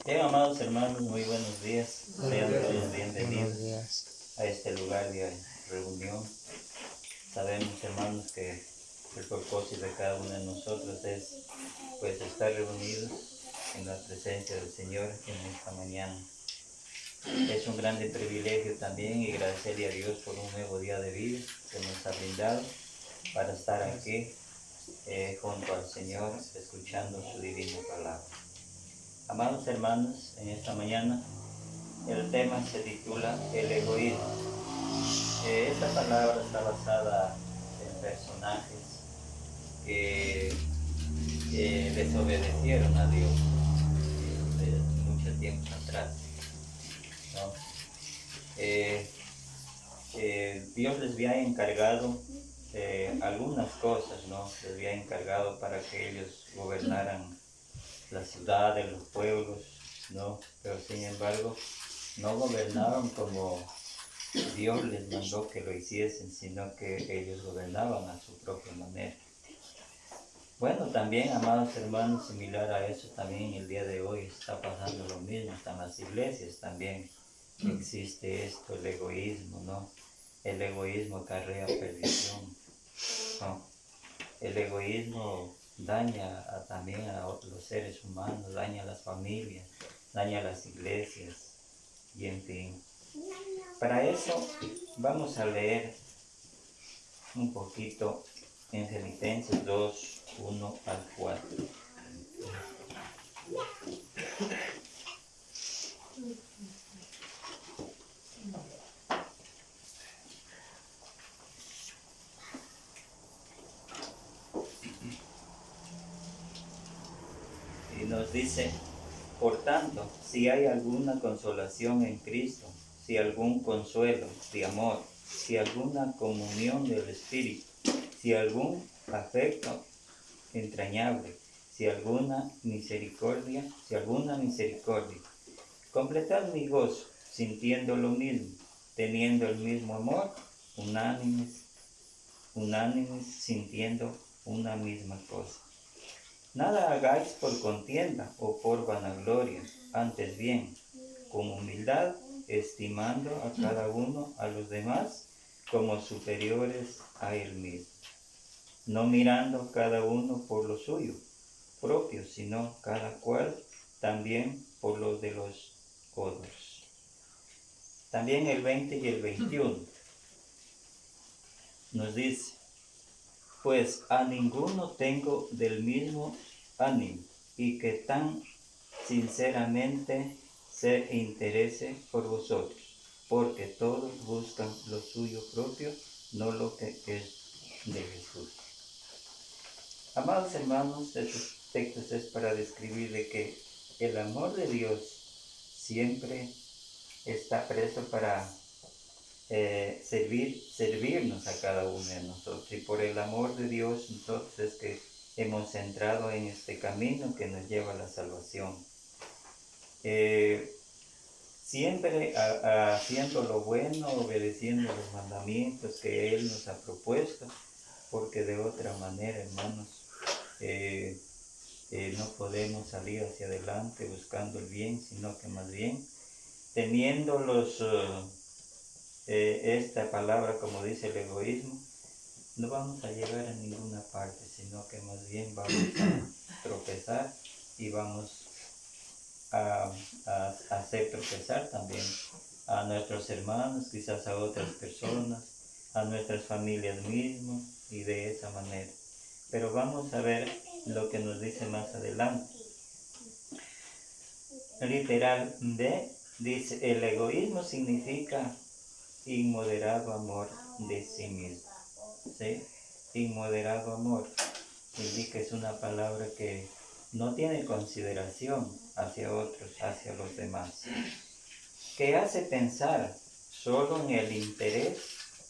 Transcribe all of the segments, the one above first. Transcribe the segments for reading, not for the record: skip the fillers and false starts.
Bien, amados hermanos, muy buenos días. Sean todos Buenos bienvenidos días. a este lugar de reunión. Sabemos, hermanos, que el propósito de cada uno de nosotros es pues estar reunidos en la presencia del Señor en esta mañana. Es un grande privilegio también y agradecerle a Dios por un nuevo día de vida que nos ha brindado para estar aquí junto al Señor escuchando su divina palabra. Amados hermanos, en esta mañana el tema se titula El egoísmo. Esta palabra está basada en personajes que desobedecieron a Dios de mucho tiempo atrás, ¿no? Dios les había encargado algunas cosas, ¿no? Les había encargado para que ellos gobernaran las ciudades, los pueblos, ¿no? Pero sin embargo, no gobernaron como Dios les mandó que lo hiciesen, sino que ellos gobernaban a su propia manera. Bueno, también, amados hermanos, similar a eso, también el día de hoy está pasando lo mismo, hasta en las iglesias también existe esto, el egoísmo, ¿no? El egoísmo acarrea perdición, ¿no? El egoísmo daña también a los seres humanos, daña a las familias, daña a las iglesias y en fin. Para eso vamos a leer un poquito en Filipenses 2, 1 al 4. Y nos dice, por tanto, si hay alguna consolación en Cristo, si algún consuelo de amor, si alguna comunión del Espíritu, si algún afecto entrañable, si alguna misericordia, completad mi gozo, sintiendo lo mismo, teniendo el mismo amor, unánimes, sintiendo una misma cosa. Nada hagáis por contienda o por vanagloria, antes bien, con humildad, estimando a cada uno a los demás como superiores a él mismo, no mirando cada uno por lo suyo propio, sino cada cual también por los de los otros. También el 20 y el 21 nos dice, pues a ninguno tengo del mismo ánimo y que tan sinceramente se interese por vosotros, porque todos buscan lo suyo propio, no lo que es de Jesús. Amados hermanos, estos textos es para describir de que el amor de Dios siempre está presto para servirnos a cada uno de nosotros. Y por el amor de Dios, nosotros es que hemos entrado en este camino que nos lleva a la salvación. Siempre haciendo lo bueno, obedeciendo los mandamientos que Él nos ha propuesto, porque de otra manera, hermanos, no podemos salir hacia adelante buscando el bien, sino que más bien teniendo esta palabra, como dice el egoísmo, no vamos a llegar a ninguna parte, sino que más bien vamos a tropezar y vamos a hacer tropezar también a nuestros hermanos, quizás a otras personas, a nuestras familias mismas y de esa manera. Pero vamos a ver lo que nos dice más adelante. Literal B dice, el egoísmo significa inmoderado amor de sí mismo. ¿Sí? Inmoderado amor indica es una palabra que no tiene consideración hacia otros, hacia los demás, que hace pensar solo en el interés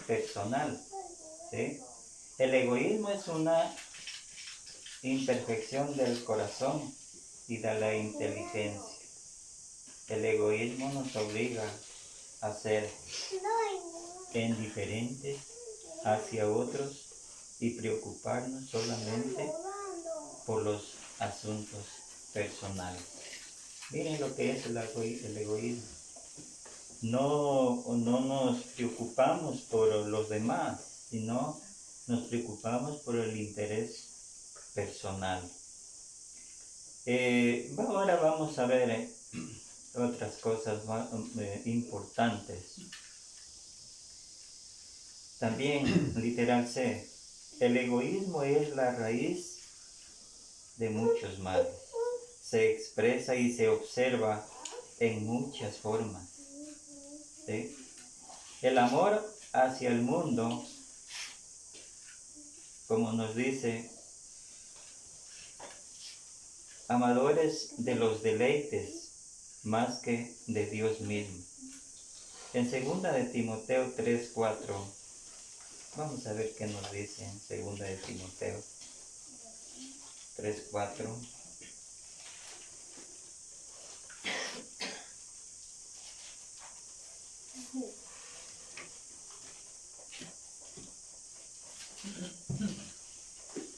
personal. ¿Sí? El egoísmo es una imperfección del corazón y de la inteligencia. El egoísmo nos obliga a ser indiferentes hacia otros y preocuparnos solamente por los asuntos personales. Miren lo que es el egoísmo. No nos preocupamos por los demás, sino nos preocupamos por el interés personal. Ahora vamos a ver otras cosas más importantes. También, literal C, el egoísmo es la raíz de muchos males. Se expresa y se observa en muchas formas. ¿Sí? El amor hacia el mundo, como nos dice, amadores de los deleites más que de Dios mismo. En 2 de Timoteo 3:4, vamos a ver qué nos dice en 2 de Timoteo 3:4.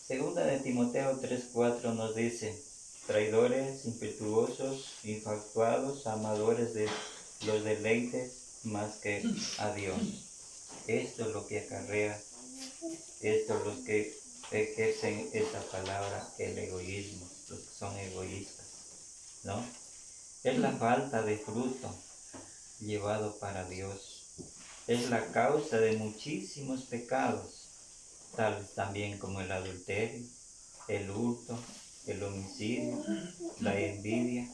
Segunda de Timoteo 3:4 nos dice: traidores, impetuosos, infatuados, amadores de los deleites más que a Dios. Esto es lo que acarrea, esto es lo que ejercen esa palabra, el egoísmo, los que son egoístas, ¿no? Es la falta de fruto llevado para Dios. Es la causa de muchísimos pecados, tales también como el adulterio, el hurto, el homicidio, la envidia,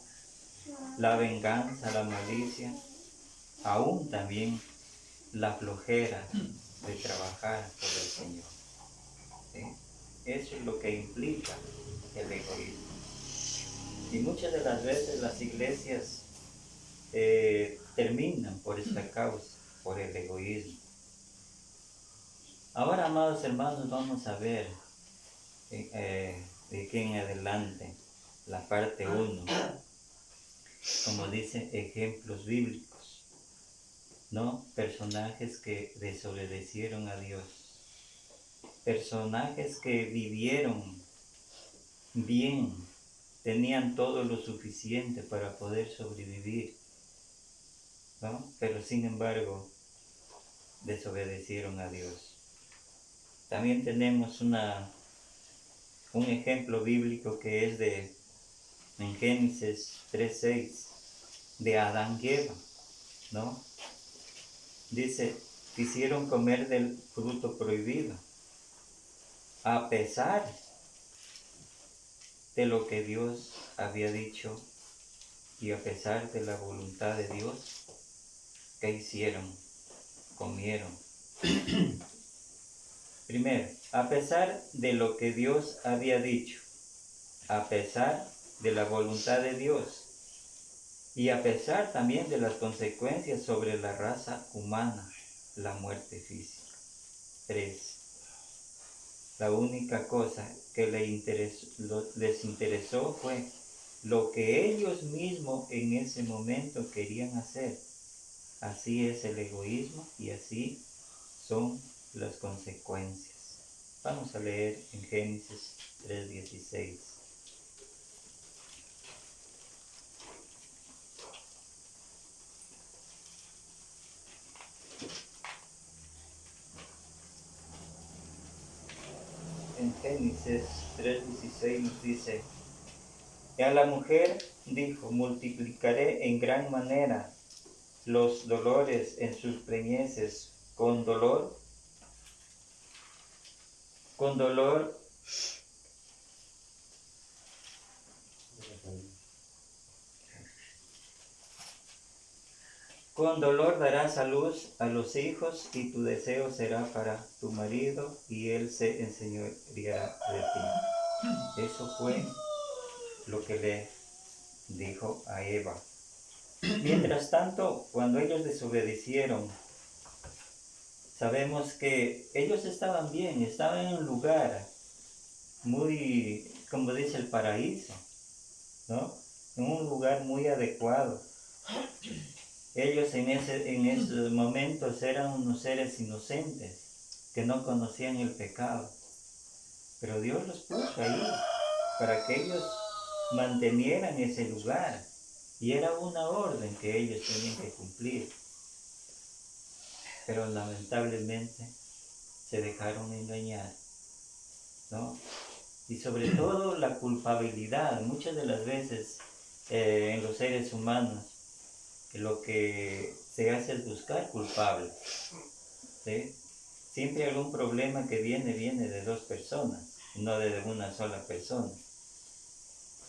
la venganza, la malicia, aún también la flojera de trabajar por el Señor. ¿Sí? Eso es lo que implica el egoísmo. Y muchas de las veces las iglesias terminan por esta causa, por el egoísmo. Ahora, amados hermanos, vamos a ver de aquí en adelante la parte 1, como dice, ejemplos bíblicos, ¿no? Personajes que desobedecieron a Dios, personajes que vivieron bien, tenían todo lo suficiente para poder sobrevivir, ¿no? Pero sin embargo desobedecieron a Dios. También tenemos un ejemplo bíblico que es en Génesis 3:6, de Adán y Eva, ¿no? Dice, quisieron comer del fruto prohibido, a pesar de lo que Dios había dicho y a pesar de la voluntad de Dios. ¿Qué hicieron? Comieron. Primero, a pesar de lo que Dios había dicho, a pesar de la voluntad de Dios y a pesar también de las consecuencias sobre la raza humana, la muerte física. 3. La única cosa que les interesó fue lo que ellos mismos en ese momento querían hacer. Así es el egoísmo y así son las consecuencias. Vamos a leer en Génesis 3:16. En Génesis 3:16 nos dice: y a la mujer dijo, multiplicaré en gran manera los dolores en sus preñeces, con dolor darás a luz a los hijos, y tu deseo será para tu marido, y él se enseñoreará de ti. Eso fue lo que le dijo a Eva. Mientras tanto, cuando ellos desobedecieron, sabemos que ellos estaban bien, estaban en un lugar muy, como dice, el paraíso, ¿no? En un lugar muy adecuado. Ellos en esos momentos eran unos seres inocentes que no conocían el pecado. Pero Dios los puso ahí para que ellos mantenieran ese lugar. Y era una orden que ellos tenían que cumplir. Pero lamentablemente se dejaron engañar, ¿no? Y sobre todo la culpabilidad. Muchas de las veces en los seres humanos lo que se hace es buscar culpables, ¿sí? Siempre algún problema que viene de dos personas, no de una sola persona.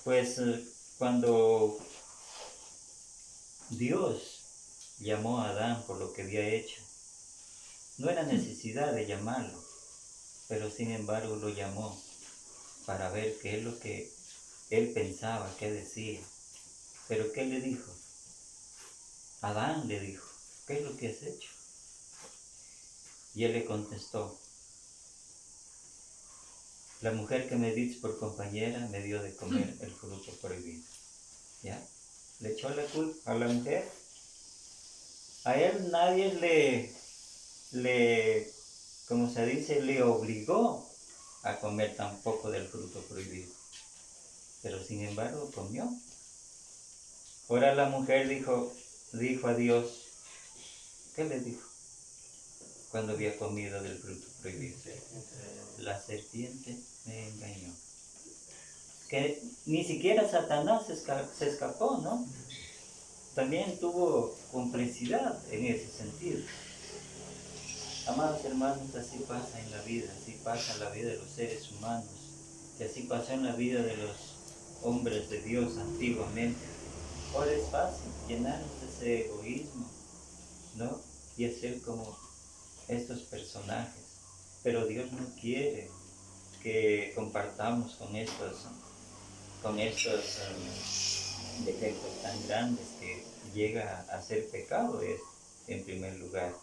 Pues cuando Dios llamó a Adán por lo que había hecho, no era necesidad de llamarlo, pero sin embargo lo llamó para ver qué es lo que él pensaba, qué decía. Pero ¿qué le dijo? Adán le dijo, ¿qué es lo que has hecho? Y él le contestó, la mujer que me diste por compañera me dio de comer el fruto prohibido. ¿Ya? Le echó la culpa a la mujer. A él nadie como se dice, le obligó a comer tampoco del fruto prohibido. Pero sin embargo comió. Ahora la mujer dijo a Dios, ¿qué le dijo? Cuando había comido del fruto prohibido. La serpiente me engañó. Que ni siquiera Satanás se escapó, ¿no? También tuvo complicidad en ese sentido. Amados hermanos, así pasa en la vida, así pasa en la vida de los seres humanos, y así pasó en la vida de los hombres de Dios antiguamente. Ahora es fácil llenarnos de ese egoísmo, ¿no? Y hacer como estos personajes. Pero Dios no quiere que compartamos con estos defectos tan grandes que llega a ser pecado en primer lugar.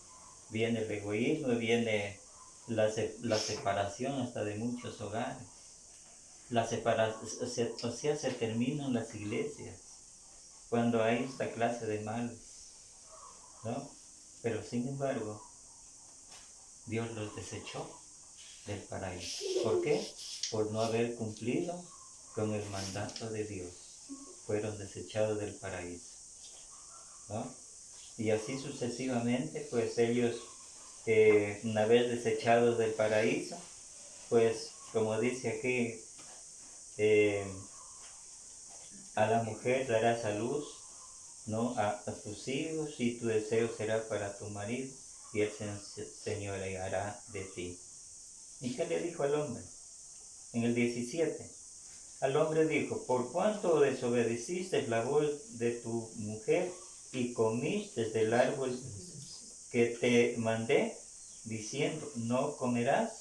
Viene el egoísmo, viene la separación hasta de muchos hogares. O sea, se terminan las iglesias cuando hay esta clase de males, ¿no? Pero sin embargo, Dios los desechó del paraíso. ¿Por qué? Por no haber cumplido con el mandato de Dios. Fueron desechados del paraíso, ¿no? Y así sucesivamente, pues ellos, una vez desechados del paraíso, pues como dice aquí, a la mujer darás a luz, ¿no? A tus hijos, y tu deseo será para tu marido, y él se señoreará de ti. ¿Y qué le dijo al hombre? En el 17, al hombre dijo, por cuanto desobedeciste la voz de tu mujer y comiste del árbol que te mandé, diciendo, no comerás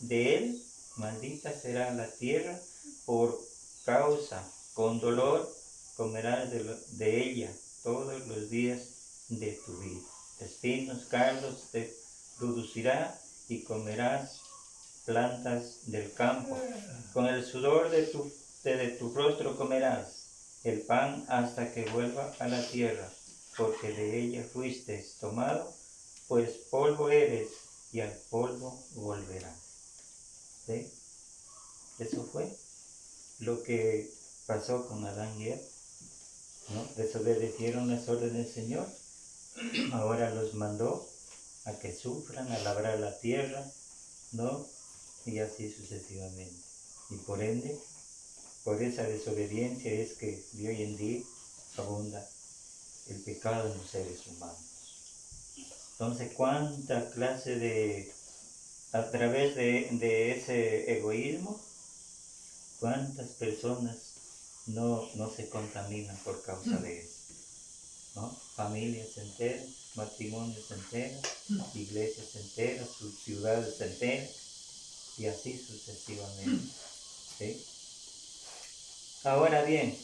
de él, maldita será la tierra por causa, con dolor comerás de ella todos los días de tu vida. Espinos, cardos te producirá y comerás plantas del campo. Con el sudor de tu rostro comerás el pan hasta que vuelva a la tierra, porque de ella fuiste tomado, pues polvo eres y al polvo volverás. ¿Sí? Eso fue lo que pasó con Adán y Eva, ¿no? Desobedecieron las órdenes del Señor, ahora los mandó a que sufran, a labrar la tierra, ¿no? Y así sucesivamente. Y por ende, por esa desobediencia es que de hoy en día abunda el pecado en los seres humanos. Entonces, ¿cuánta clase a través de ese egoísmo, cuántas personas no se contaminan por causa de eso? ¿No? Familias enteras, matrimonios enteros, iglesias enteras, sus ciudades enteras, y así sucesivamente. ¿Sí? Ahora bien,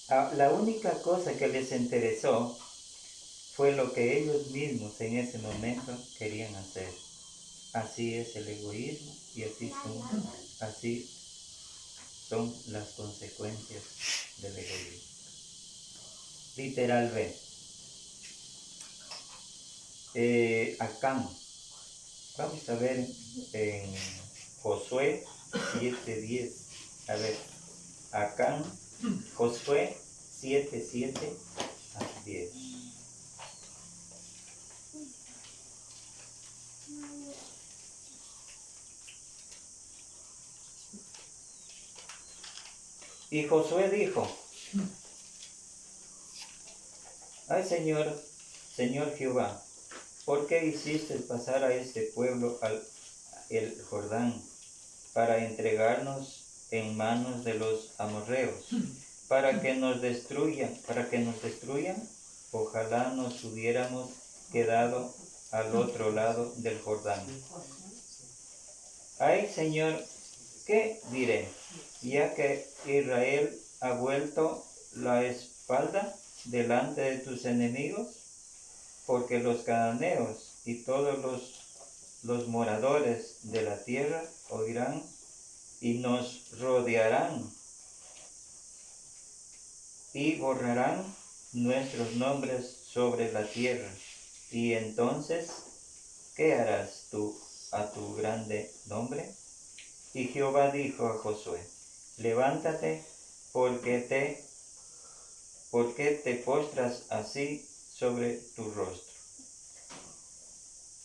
la única cosa que les interesó fue lo que ellos mismos en ese momento querían hacer. Así es el egoísmo y así son las consecuencias del egoísmo. Literalmente. Acá vamos a ver en Josué 7:10. A ver. Acán, Josué 7:7-10. Y Josué dijo: ay Señor Jehová, ¿por qué hiciste pasar a este pueblo el Jordán para entregarnos en manos de los amorreos, para que nos destruyan? Ojalá nos hubiéramos quedado al otro lado del Jordán. Ay Señor, ¿qué diré? Ya que Israel ha vuelto la espalda delante de tus enemigos, porque los cananeos y todos los moradores de la tierra oirán y nos rodearán y borrarán nuestros nombres sobre la tierra. Y entonces, ¿qué harás tú a tu grande nombre? Y Jehová dijo a Josué: levántate, porque te postras así sobre tu rostro.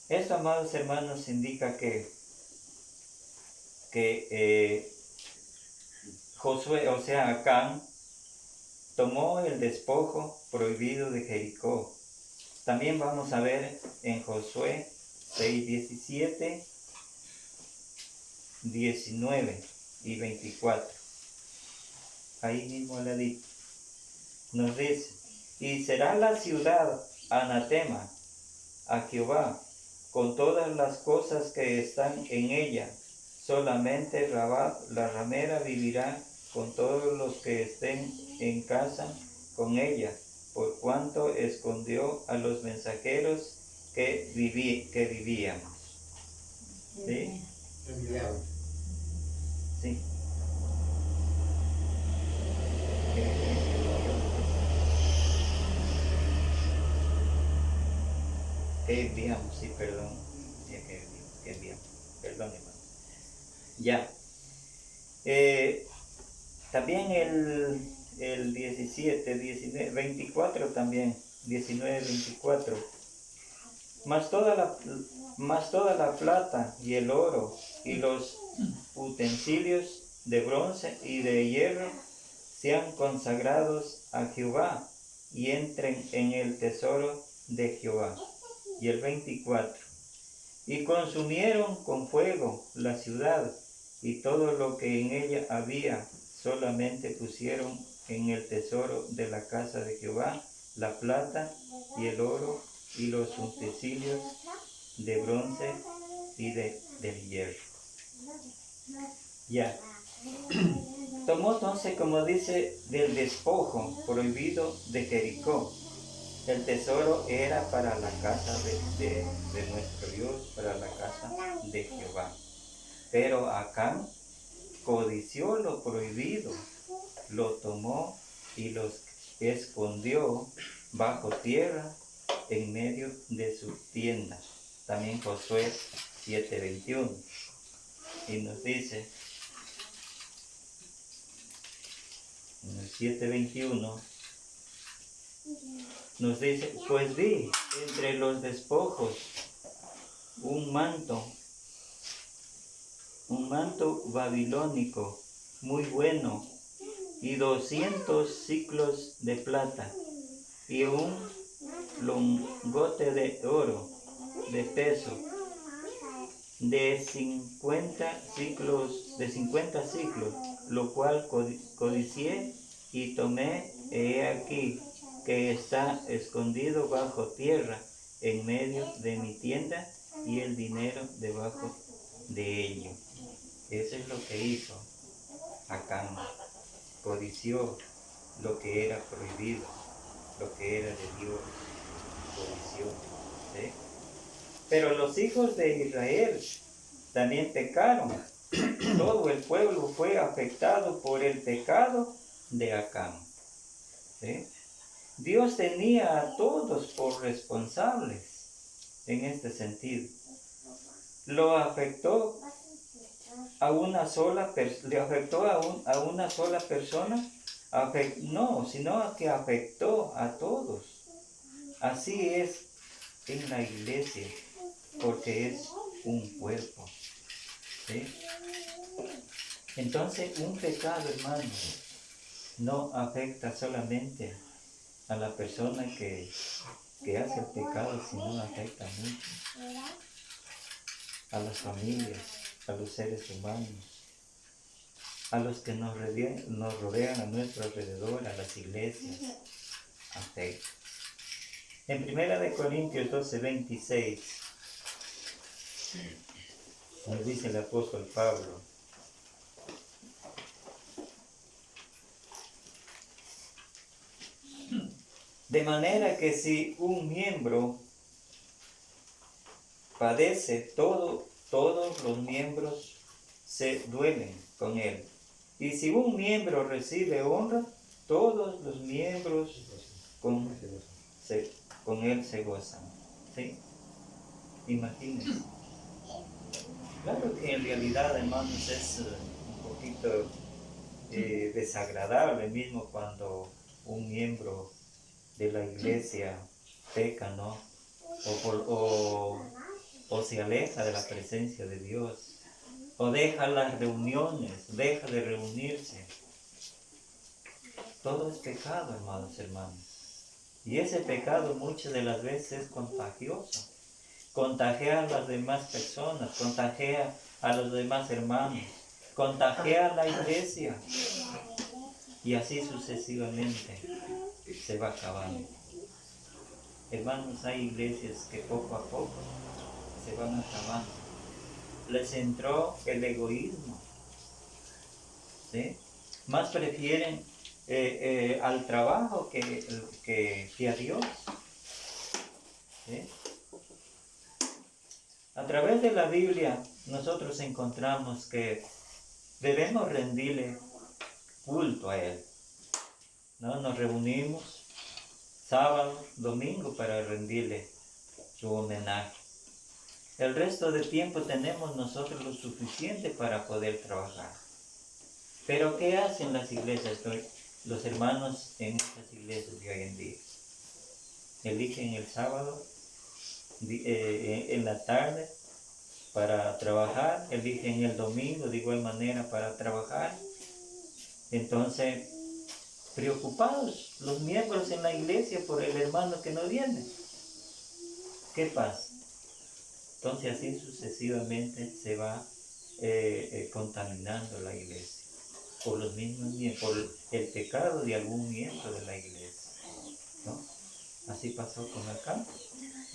Esto, amados hermanos, indica que Josué, o sea, Acán, tomó el despojo prohibido de Jericó. También vamos a ver en Josué 6:17, 19 y 24. Ahí mismo al ladito. Nos dice: y será la ciudad anatema a Jehová, con todas las cosas que están en ella. Solamente Rabat, la ramera, vivirá con todos los que estén en casa con ella, por cuanto escondió a los mensajeros que vivíamos. ¿Sí? Sí. Que enviamos, sí, perdón. Que enviamos. Perdón, hermano. Ya. También el 17, 19, 24 también, 19, 24. Mas toda la plata y el oro y los utensilios de bronce y de hierro sean consagrados a Jehová y entren en el tesoro de Jehová. Y el 24. Y consumieron con fuego la ciudad y todo lo que en ella había, solamente pusieron en el tesoro de la casa de Jehová la plata y el oro y los utensilios de bronce y del hierro. Ya. Tomó entonces, como dice, del despojo prohibido de Jericó. El tesoro era para la casa de nuestro Dios, para la casa de Jehová. Pero Acán codició lo prohibido, lo tomó y lo escondió bajo tierra en medio de su tienda. También Josué 7:21. Y nos dice, en el 7:21, nos dice: pues vi entre los despojos un manto babilónico muy bueno, y 200 siclos de plata, y un lingote de oro de peso de 50 ciclos, lo cual codicié y tomé. He aquí que está escondido bajo tierra en medio de mi tienda, y el dinero debajo de ello. Eso es lo que hizo Acán. Codició lo que era prohibido, lo que era de Dios. Codició, ¿sí? Pero los hijos de Israel también pecaron. Todo el pueblo fue afectado por el pecado de Acán, ¿sí? Dios tenía a todos por responsables en este sentido. Lo afectó a una sola le afectó a una sola persona, no, sino que afectó a todos. Así es en la iglesia, porque es un cuerpo. ¿Sí? Entonces, un pecado, hermano, no afecta solamente a la persona que hace el pecado, sino afecta mucho a las familias, a los seres humanos, a los que nos rodean a nuestro alrededor, a las iglesias. Afecta. En 1 Corintios 12:26 nos dice el apóstol Pablo: de manera que si un miembro padece, todos los miembros se duelen con él. Y si un miembro recibe honra, todos los miembros con él se gozan. ¿Sí? Imagínense. Claro que en realidad, hermanos, es un poquito desagradable mismo cuando un miembro de la iglesia peca, ¿no? O se aleja de la presencia de Dios, o deja las reuniones, deja de reunirse. Todo es pecado, hermanos. Y ese pecado muchas de las veces es contagioso. Contagia a las demás personas, contagia a los demás hermanos, contagia a la iglesia. Y así sucesivamente se va acabando. Hermanos, hay iglesias que poco a poco se van acabando. Les entró el egoísmo, ¿sí? Más prefieren al trabajo que a Dios, ¿sí? A través de la Biblia nosotros encontramos que debemos rendirle culto a Él, ¿no? Nos reunimos sábado, domingo para rendirle su homenaje. El resto del tiempo tenemos nosotros lo suficiente para poder trabajar. Pero ¿qué hacen las iglesias, los hermanos en estas iglesias de hoy en día? Eligen el sábado en la tarde para trabajar, eligen el domingo de igual manera para trabajar. Entonces, preocupados los miembros en la iglesia por el hermano que no viene. ¿Qué pasa? Entonces así sucesivamente se va contaminando la iglesia por los mismos miembros, por el pecado de algún miembro de la iglesia, ¿no? Así pasó con Acán,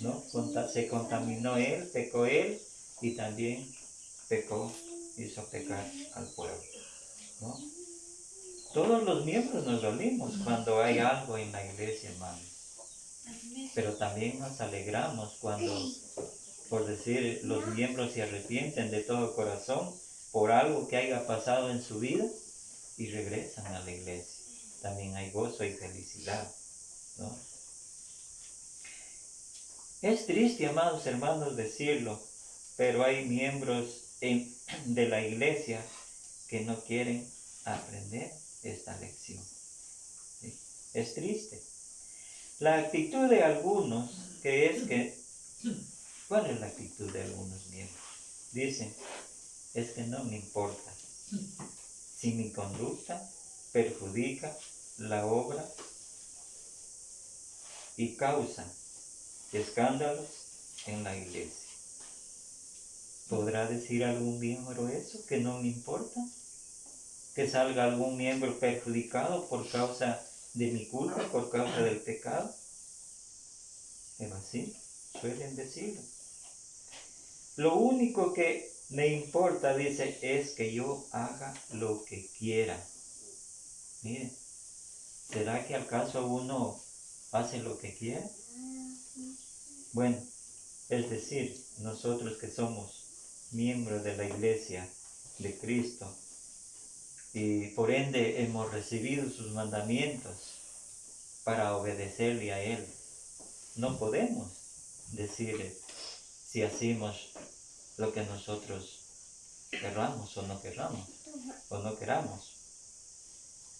¿no? Se contaminó él, pecó él y también pecó, hizo pecar al pueblo, ¿no? Todos los miembros nos dolimos cuando hay algo en la iglesia, hermano. Pero también nos alegramos cuando, por decir, los miembros se arrepienten de todo corazón por algo que haya pasado en su vida y regresan a la iglesia. También hay gozo y felicidad, ¿no? Es triste, amados hermanos, decirlo, pero hay miembros de la iglesia que no quieren aprender esta lección. ¿Sí? Es triste. La actitud de algunos, ¿cuál es la actitud de algunos miembros? Dicen, es que no me importa si mi conducta perjudica la obra y causa escándalos en la iglesia. ¿Podrá decir algún miembro eso? ¿Que no me importa? ¿Que salga algún miembro perjudicado por causa de mi culpa, por causa del pecado? Es así, suelen decirlo. Lo único que me importa, dice, es que yo haga lo que quiera. Miren, ¿será que acaso uno hace lo que quiere? Bueno, es decir, nosotros que somos miembros de la iglesia de Cristo y por ende hemos recibido sus mandamientos para obedecerle a Él, no podemos decir si hacemos lo que nosotros querramos o no queramos,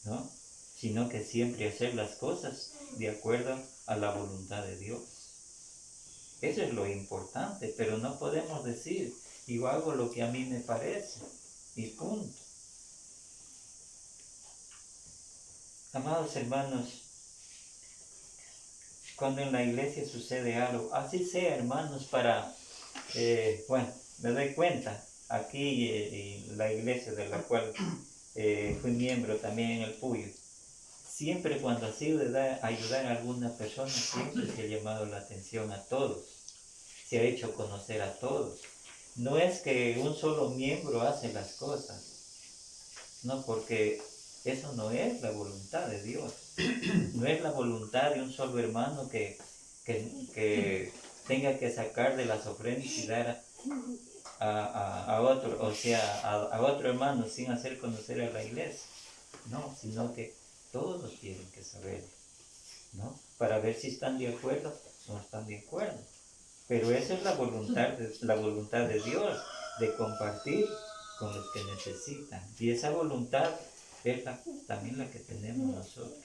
¿no? Sino que siempre hacer las cosas de acuerdo a la voluntad de Dios. Eso es lo importante, pero no podemos decir, yo hago lo que a mí me parece, y punto. Amados hermanos, cuando en la iglesia sucede algo, así sea, hermanos, me doy cuenta, aquí en la iglesia de la cual fui miembro también en el Puyo, siempre cuando ha sido de ayudar a alguna persona, siempre se ha llamado la atención a todos, se ha hecho conocer a todos. No es que un solo miembro hace las cosas, no, porque eso no es la voluntad de Dios. No es la voluntad de un solo hermano que tenga que sacar de las ofrendas y dar a otro, o sea, a otro hermano sin hacer conocer a la iglesia. No, sino que todos tienen que saber, ¿no? Para ver si están de acuerdo o no están de acuerdo. Pero esa es la voluntad de Dios, de compartir con los que necesitan. Y esa voluntad es también la que tenemos nosotros,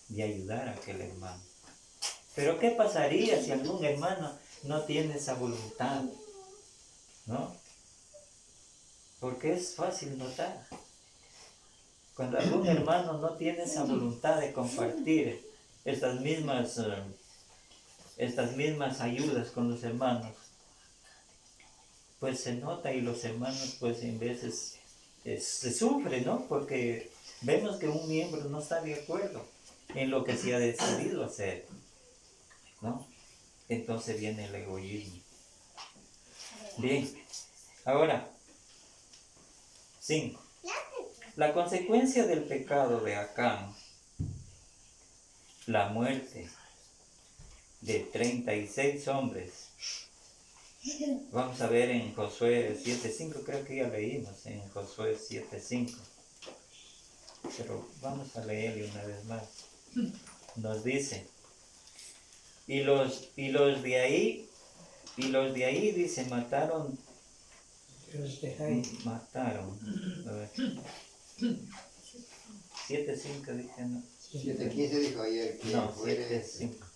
de ayudar a aquel hermano. Pero ¿qué pasaría si algún hermano no tiene esa voluntad? ¿No? Porque es fácil notar. Cuando algún hermano no tiene esa voluntad de compartir estas mismas ayudas con los hermanos, pues se nota, y los hermanos pues en veces se sufre, ¿no? Porque vemos que un miembro no está de acuerdo en lo que se ha decidido hacer, ¿no? Entonces viene el egoísmo. Bien, ahora, 5. La consecuencia del pecado de Acán, la muerte de 36 hombres. Vamos a ver en Josué 7:5, creo que ya leímos en Josué 7:5. Pero vamos a leerle una vez más. Nos dice, y los de ahí dice, mataron, a ver, 7:5 dije, no. 7:15 dijo ayer que No, 7:5.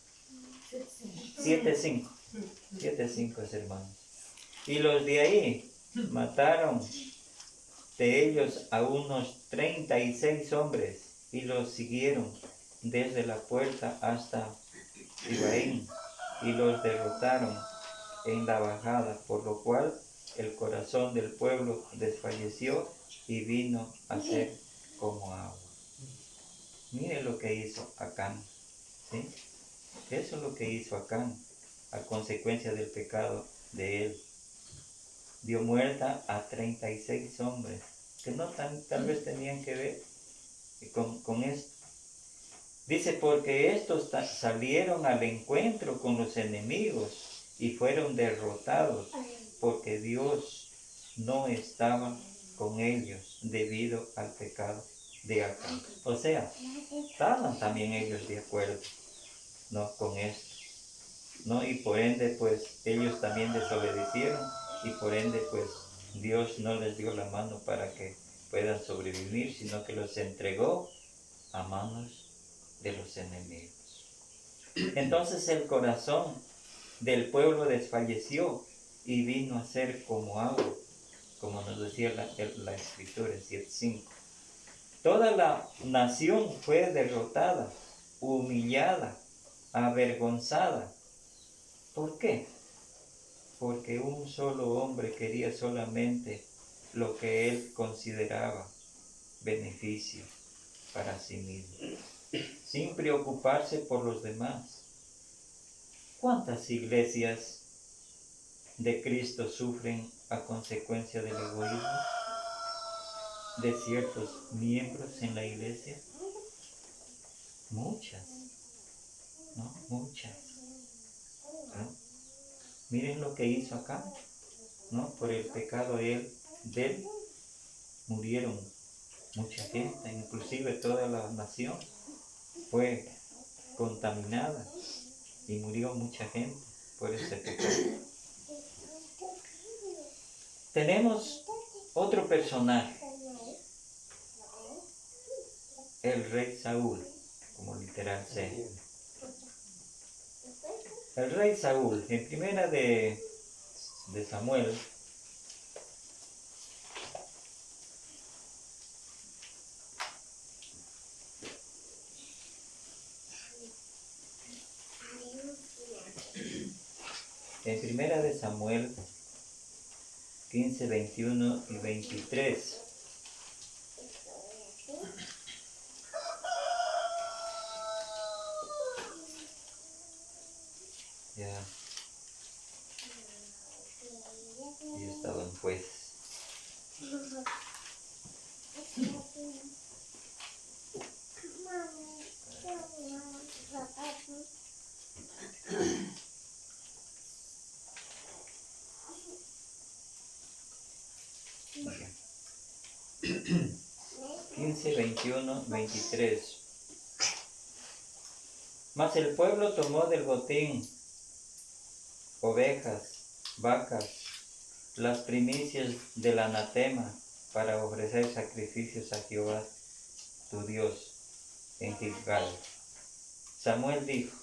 7:5 es, hermano. Y los de ahí mataron de ellos a unos 36 hombres y los siguieron desde la puerta hasta Ibaín y los derrotaron en la bajada, por lo cual el corazón del pueblo desfalleció y vino a ser como agua. Mire lo que hizo Acán, ¿sí? Eso es lo que hizo Acán a consecuencia del pecado de él. Dio muerta a 36 hombres que no tal vez tenían que ver con esto. Dice, porque estos salieron al encuentro con los enemigos y fueron derrotados, porque Dios no estaba con ellos debido al pecado de Acán. O sea, estaban también ellos de acuerdo, ¿no? Con esto, ¿no? Y por ende, pues, ellos también desobedecieron y por ende, pues, Dios no les dio la mano para que puedan sobrevivir, sino que los entregó a manos de los enemigos. Entonces el corazón del pueblo desfalleció y vino a ser como agua, como nos decía la Escritura en 7:5. Toda la nación fue derrotada, humillada, avergonzada. ¿Por qué? Porque un solo hombre quería solamente lo que él consideraba beneficio para sí mismo, sin preocuparse por los demás. ¿Cuántas iglesias de Cristo sufren a consecuencia del egoísmo de ciertos miembros en la iglesia? Muchas, ¿no? Muchas, ¿no? Miren lo que hizo acá, ¿no? Por el pecado de él murieron mucha gente, inclusive toda la nación fue contaminada y murió mucha gente por ese pecado. Tenemos Otro personaje, el rey Saúl, como literal C. El rey Saúl, en primera de Samuel, en primera de Samuel 15, 21 y 23. Ya. Y estaban pues. Ya. 15, 21, 23. Mas el pueblo tomó del botín ovejas, vacas, las primicias del anatema para ofrecer sacrificios a Jehová, tu Dios, en Gilgal. Samuel dijo: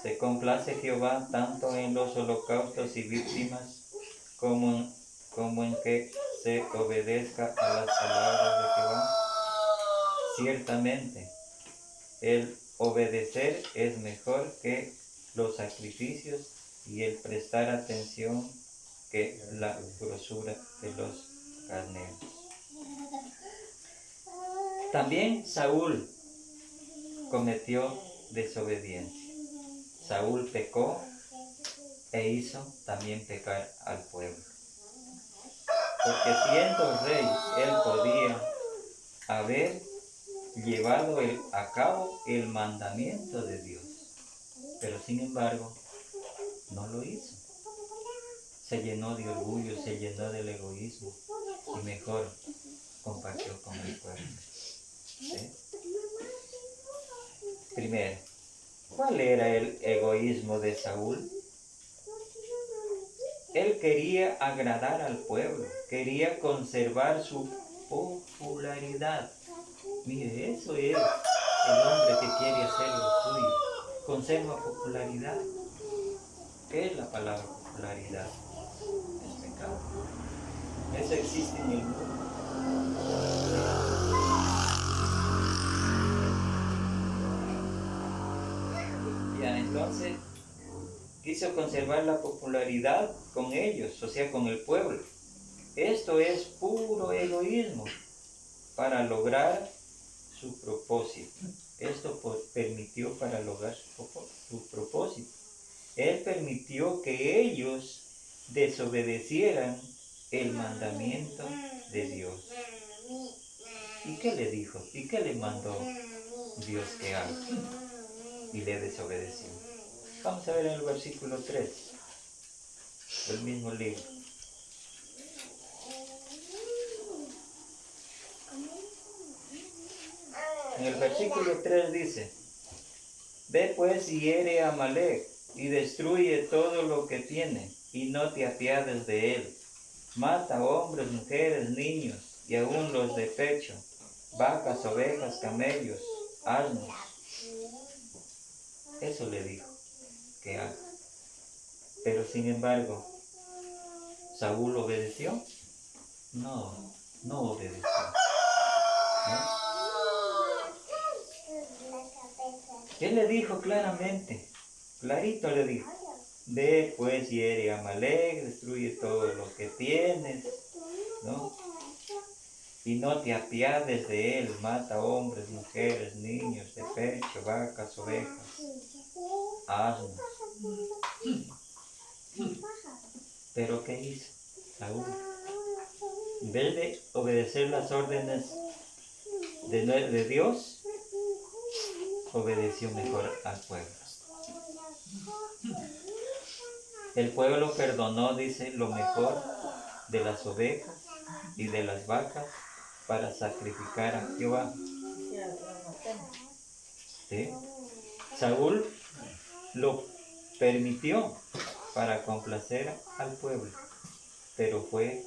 se complace Jehová tanto en los holocaustos y víctimas como en que se obedezca a las palabras de Jehová. Ciertamente, el obedecer es mejor que los sacrificios y el prestar atención que la grosura de los carneros. También Saúl cometió desobediencia. Saúl pecó e hizo también pecar al pueblo. Porque siendo rey, él podía haber llevado a cabo el mandamiento de Dios. Pero sin embargo, no lo hizo. Se llenó de orgullo, se llenó del egoísmo y mejor compartió con el pueblo. ¿Sí? Primero, ¿cuál era el egoísmo de Saúl? Él quería agradar al pueblo, quería conservar su popularidad. Mire, eso es el hombre que quiere hacer lo suyo. Conserva popularidad. ¿Qué es la palabra popularidad? Es pecado. Eso existe en el mundo. Ya, entonces quiso conservar la popularidad con ellos, o sea, con el pueblo. Esto es puro egoísmo para lograr su propósito. Esto permitió para lograr su propósito. Él permitió que ellos desobedecieran el mandamiento de Dios. ¿Y qué le dijo? ¿Y qué le mandó Dios que haga? Y le desobedeció. Vamos a ver en el versículo 3 del mismo libro. En el versículo 3 dice: ve pues y hiere a Amalec y destruye todo lo que tiene y no te apiades de él. Mata hombres, mujeres, niños y aún los de pecho, vacas, ovejas, camellos, asnos. Eso le dijo que haga. Pero sin embargo, ¿Saúl obedeció? No, no obedeció. ¿No? Él le dijo claramente, clarito le dijo: ve pues y hiere a Amalec, destruye todo lo que tienes, ¿no? Y no te apiades de él, mata hombres, mujeres, niños de pecho, vacas, ovejas, asnos. Pero ¿qué hizo Saúl? En vez de obedecer las órdenes de Dios, obedeció mejor al pueblo. El pueblo perdonó, dice, lo mejor de las ovejas y de las vacas para sacrificar a Jehová. ¿Sí? Saúl lo permitió para complacer al pueblo, pero fue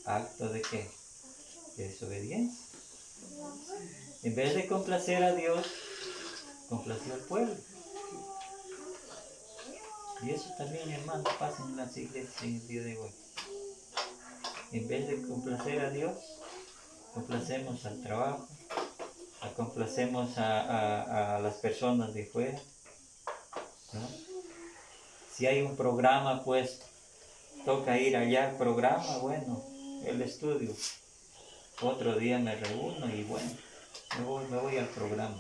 acto de ¿qué? De desobediencia. En vez de complacer a Dios, complació al pueblo. Y eso también, hermanos, pasa en las iglesias en el día de hoy. En vez de complacer a Dios, complacemos al trabajo, complacemos a las personas de fuera, ¿no? Si hay un programa, pues toca ir allá al programa, bueno, el estudio. Otro día me reúno y bueno, me voy al programa.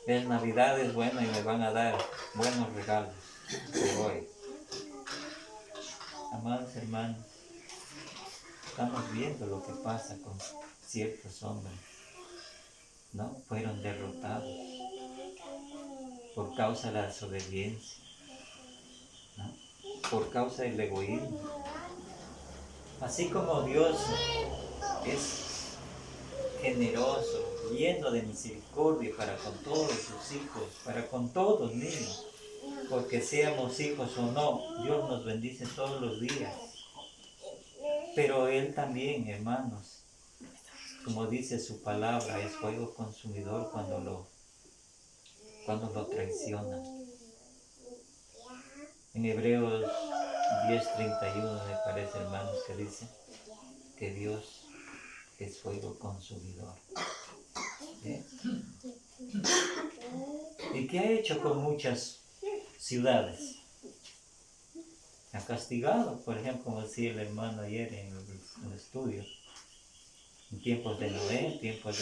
Es Navidad, es bueno y me van a dar buenos regalos. Me voy. Amados hermanos, estamos viendo lo que pasa con ciertos hombres, ¿no? Fueron derrotados por causa de la desobediencia, ¿no? Por causa del egoísmo. Así como Dios es generoso, lleno de misericordia para con todos sus hijos, para con todos mismos, porque seamos hijos o no, Dios nos bendice todos los días. Pero Él también, hermanos, como dice su palabra, es fuego consumidor cuando lo traiciona. En Hebreos 10:31 me parece, hermanos, que dice que Dios es fuego consumidor. ¿Eh? ¿Y qué ha hecho con muchas ciudades? Ha castigado, por ejemplo, como decía el hermano ayer en el estudio, en tiempos de Noé, en tiempos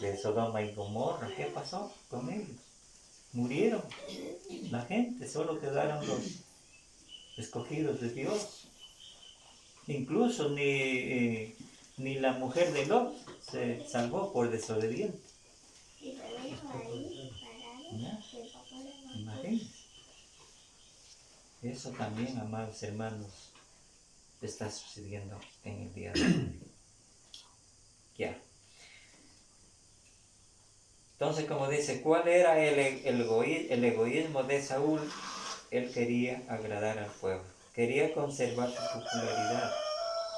de Sodoma y Gomorra. ¿Qué pasó con ellos? Murieron la gente, solo quedaron los escogidos de Dios. Incluso ni la mujer de Lot se salvó por desobediente. ¿No? Imagínense. Eso también, amados hermanos, está sucediendo en el día de hoy. Ya. Entonces, como dice, ¿cuál era el egoísmo de Saúl? Él quería agradar al pueblo, quería conservar su popularidad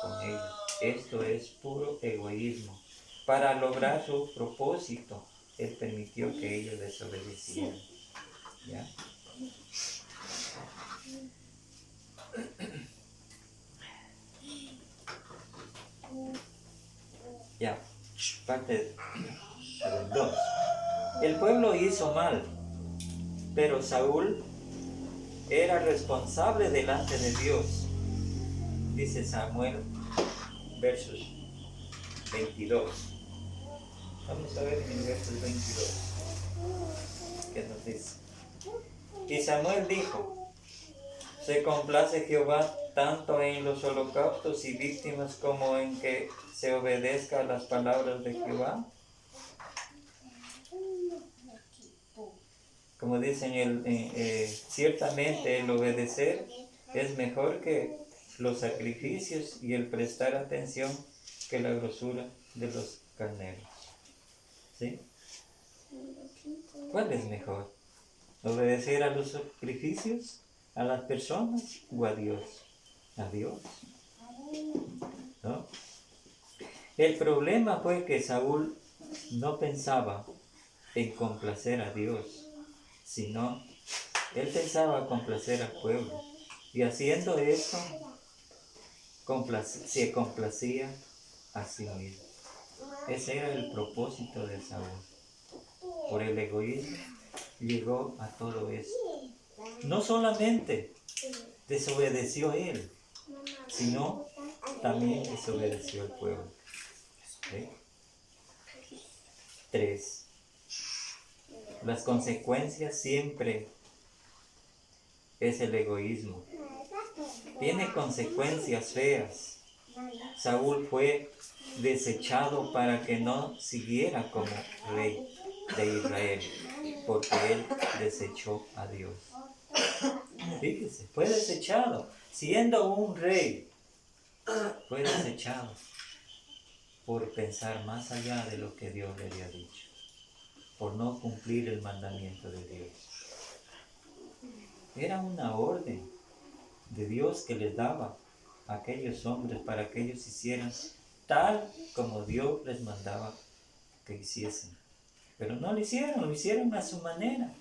con ellos. Esto es puro egoísmo. Para lograr su propósito, él permitió que ellos desobedecieran. ¿Ya? Ya, parte 2. El pueblo hizo mal, pero Saúl era responsable delante de Dios. Dice Samuel, versos 22. Vamos a ver en el verso 22. ¿Qué nos dice? Y Samuel dijo: se complace Jehová tanto en los holocaustos y víctimas como en que se obedezca a las palabras de Jehová. Como dicen, ciertamente el obedecer es mejor que los sacrificios y el prestar atención que la grosura de los carneros. ¿Sí? ¿Cuál es mejor? ¿Obedecer a los sacrificios, a las personas o a Dios? A Dios, ¿no? El problema fue que Saúl no pensaba en complacer a Dios, sino él pensaba complacer al pueblo. Y haciendo eso, se complacía a sí mismo. Ese era el propósito de Saúl. Por el egoísmo llegó a todo eso. No solamente desobedeció él, sino también desobedeció el pueblo. ¿Sí? 3. Las consecuencias siempre es el egoísmo. Tiene consecuencias feas. Saúl fue desechado para que no siguiera como rey de Israel, porque él desechó a Dios. Fíjese, fue desechado. Siendo un rey, fue desechado por pensar más allá de lo que Dios le había dicho, por no cumplir el mandamiento de Dios. Era una orden. de Dios que les daba a aquellos hombres para que ellos hicieran tal como Dios les mandaba que hiciesen. Pero no lo hicieron a su manera.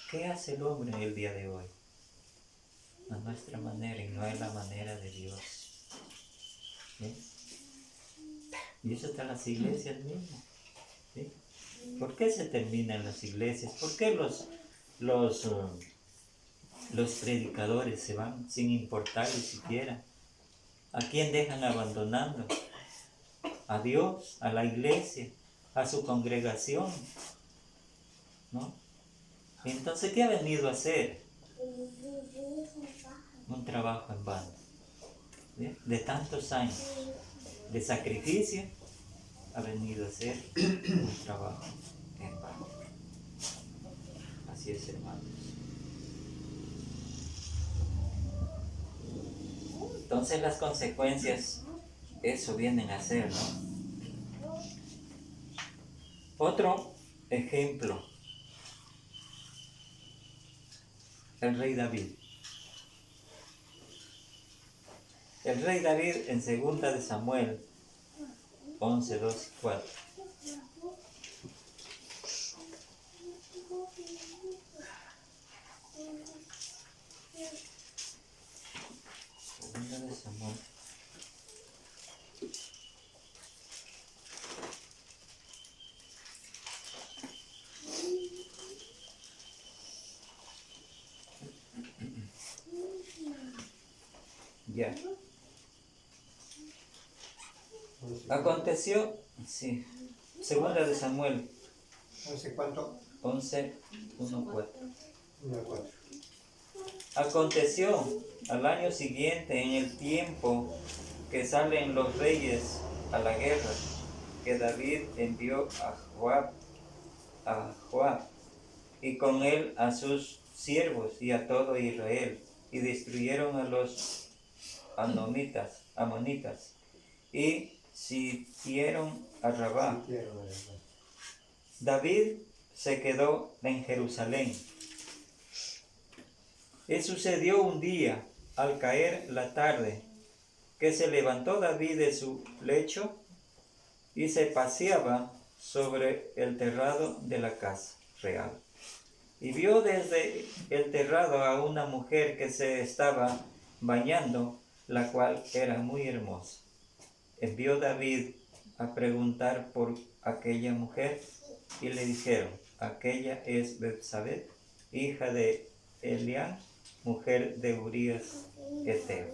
¿Qué hace el hombre en el día de hoy? A nuestra manera y no es la manera de Dios. ¿Sí? Y eso está en las iglesias mismas. ¿Sí? ¿Por qué se terminan las iglesias? ¿Por qué los predicadores se van sin importarles siquiera? ¿A quién dejan abandonando? A Dios, a la iglesia, a su congregación, ¿no? Entonces, ¿qué ha venido a hacer? Un trabajo en vano. ¿Sí? De tantos años de sacrificio, ha venido a hacer un trabajo en vano. Así es, hermanos. Entonces las consecuencias, eso vienen a ser, ¿no? Otro ejemplo, el rey David. El rey David en 2 de Samuel 11, 2 y 4. Segunda de Samuel. Ya. Aconteció, sí, segunda de Samuel No sé cuánto. 11, 1, 4. 1-4. Aconteció al año siguiente, en el tiempo que salen los reyes a la guerra, que David envió a Joab, y con él a sus siervos y a todo Israel, y destruyeron a los amonitas, y sitiaron a Rabá. David se quedó en Jerusalén. Y sucedió un día, al caer la tarde, que se levantó David de su lecho y se paseaba sobre el terrado de la casa real. Y vio desde el terrado a una mujer que se estaba bañando, la cual era muy hermosa. Envió David a preguntar por aquella mujer y le dijeron: aquella es Betsabé, hija de Elián, mujer de Urías Eteo.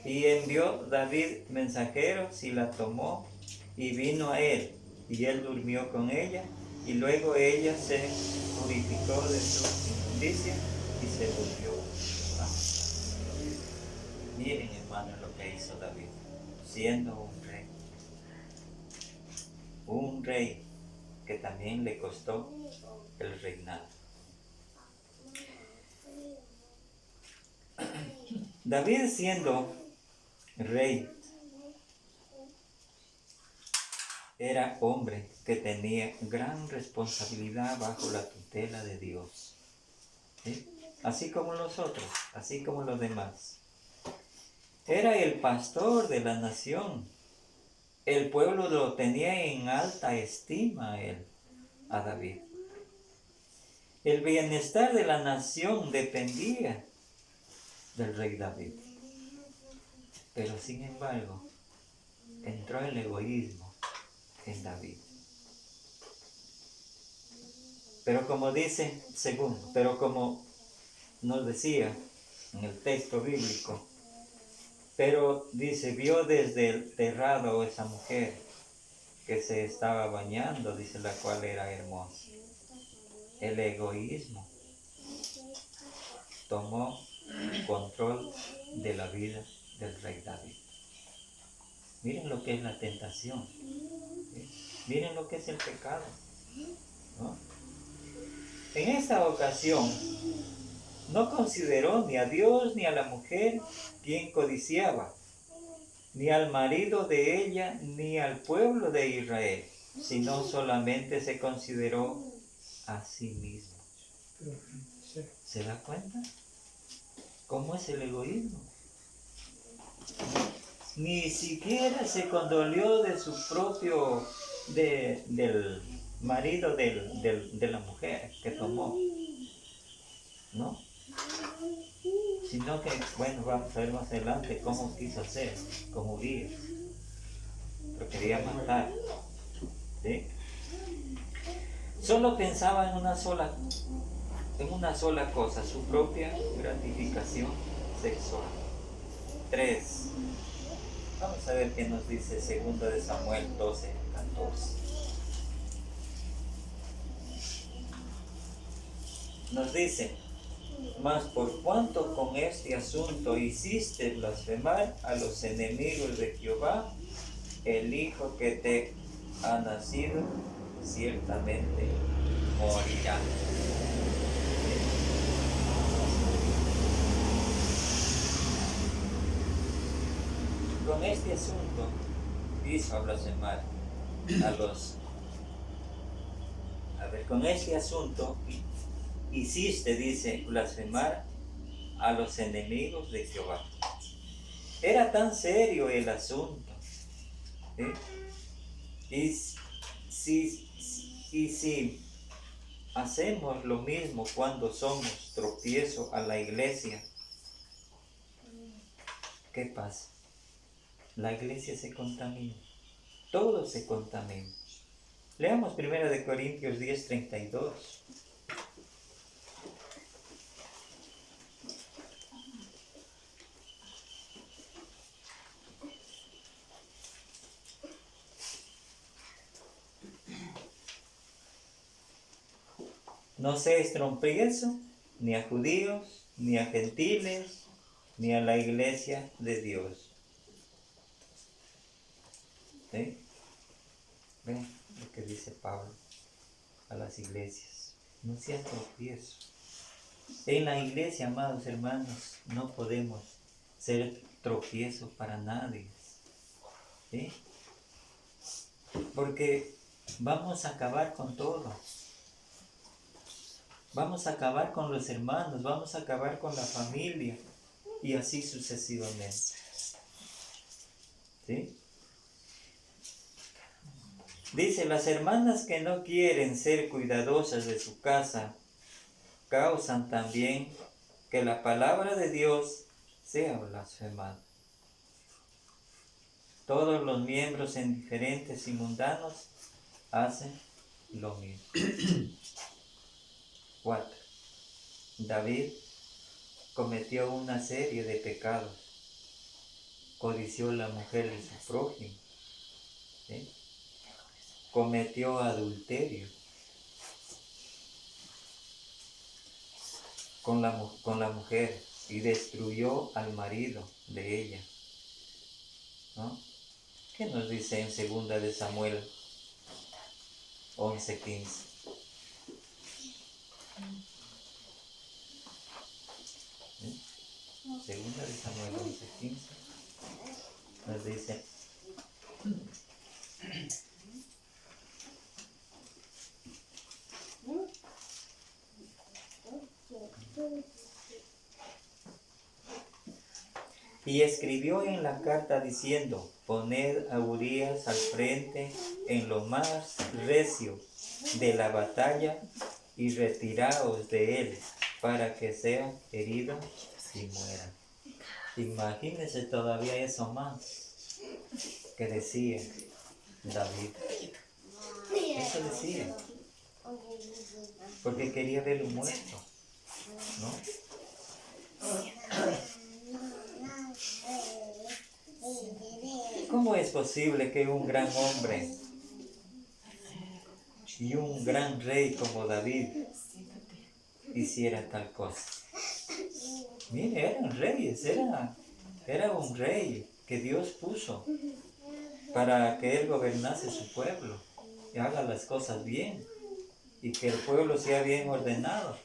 Y envió David mensajeros y la tomó y vino a él, y él durmió con ella, y luego ella se purificó de su inmundicia y se volvió a Jehová. Miren, hermanos, lo que hizo David, siendo un rey que también le costó el reinado. David, siendo rey, era hombre que tenía gran responsabilidad bajo la tutela de Dios, ¿sí? Así como nosotros, así como los demás. Era el pastor de la nación. El pueblo lo tenía en alta estima a David. El bienestar de la nación dependía del rey David. Pero sin embargo, entró el egoísmo en David. Pero como dice, pero como nos decía en el texto bíblico, pero dice, vio desde el terrado esa mujer que se estaba bañando, dice, la cual era hermosa. El egoísmo tomó control de la vida del rey David. Miren lo que es la tentación, ¿sí? Miren lo que es el pecado, ¿no? En esta ocasión no consideró ni a Dios ni a la mujer quien codiciaba, ni al marido de ella ni al pueblo de Israel, sino solamente se consideró a sí mismo. ¿Se da cuenta? ¿Cómo es el egoísmo? Ni siquiera se condolió de su propio, del marido de la mujer que tomó, ¿no? Sino que, bueno, vamos a ver más adelante cómo quiso hacer con Urias. Lo quería matar, ¿sí? Solo pensaba en una sola cosa, su propia gratificación sexual. 3. Vamos a ver qué nos dice 2 de Samuel 12, 14. Nos dice: mas por cuanto con este asunto hiciste blasfemar a los enemigos de Jehová, el hijo que te ha nacido ciertamente morirá. Con este asunto hizo blasfemar con este asunto hiciste, dice, blasfemar a los enemigos de Jehová. Era tan serio el asunto, ¿sí? Y si hacemos lo mismo cuando somos tropiezo a la iglesia, ¿qué pasa? La iglesia se contamina, todo se contamina. Leamos 1 Corintios 10:32. No seáis tropiezo ni a judíos, ni a gentiles, ni a la iglesia de Dios. ¿Sí? Ven lo que dice Pablo a las iglesias. No seas tropiezo. En la iglesia, amados hermanos, no podemos ser tropiezo para nadie. ¿Sí? Porque vamos a acabar con todo. Vamos a acabar con los hermanos, vamos a acabar con la familia y así sucesivamente. ¿Sí? Dice: las hermanas que no quieren ser cuidadosas de su casa causan también que la palabra de Dios sea blasfemada. Todos los miembros indiferentes y mundanos hacen lo mismo. 4. David cometió una serie de pecados. Codició la mujer de su prójimo. ¿Sí? Cometió adulterio con la mujer y destruyó al marido de ella, ¿no? ¿Qué nos dice en 2 de Samuel 11:15? ¿Sí? 2 de Samuel 11:15 nos dice: y escribió en la carta diciendo: poned a Urías al frente en lo más recio de la batalla y retiraos de él para que sea herido y muera. Imagínense todavía eso más que decía David. Eso decía, porque quería verlo muerto, ¿no? ¿Cómo es posible que un gran hombre y un gran rey como David hiciera tal cosa? Mire, eran reyes, era un rey que Dios puso para que él gobernase su pueblo y haga las cosas bien y que el pueblo sea bien ordenado.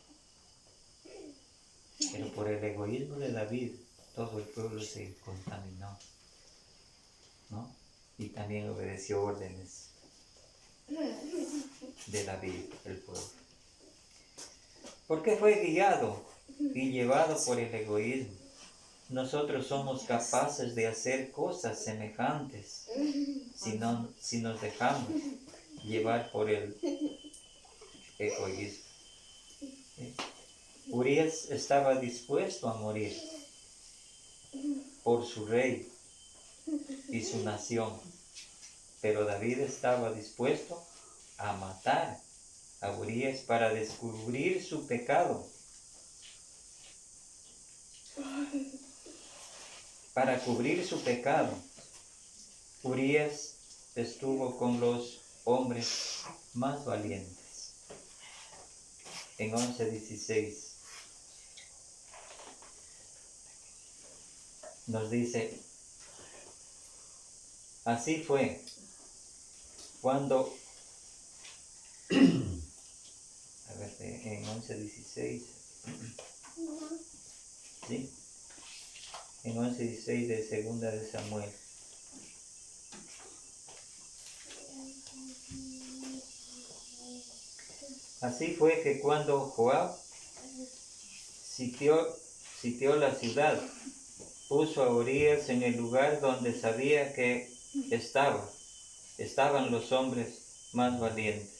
Pero por el egoísmo de David, todo el pueblo se contaminó, ¿no? Y también obedeció órdenes de David, el pueblo. ¿Por qué fue guiado y llevado por el egoísmo. Nosotros somos capaces de hacer cosas semejantes si nos dejamos llevar por el egoísmo. Urías estaba dispuesto a morir por su rey y su nación, pero David estaba dispuesto a matar a Urías para descubrir su pecado, para cubrir su pecado. Urías estuvo con los hombres más valientes. En 11:16 nos dice, así fue cuando, a ver, en 11:16, ¿sí? En 11:16 de segunda de Samuel. Así fue que cuando Joab sitió la ciudad, puso a Urías en el lugar donde sabía que estaban los hombres más valientes.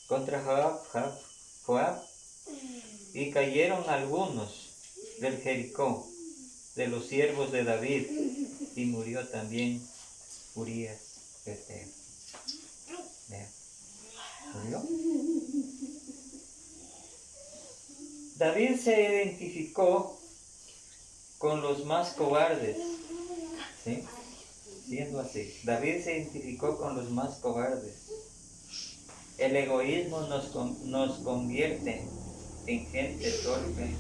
Contra Joab, y cayeron algunos del Jericó, de los siervos de David, y murió también Urías Eteo. ¿Murió? David se identificó con los más cobardes, ¿sí? Siendo así, David se identificó con los más cobardes. El egoísmo nos convierte en gente torpe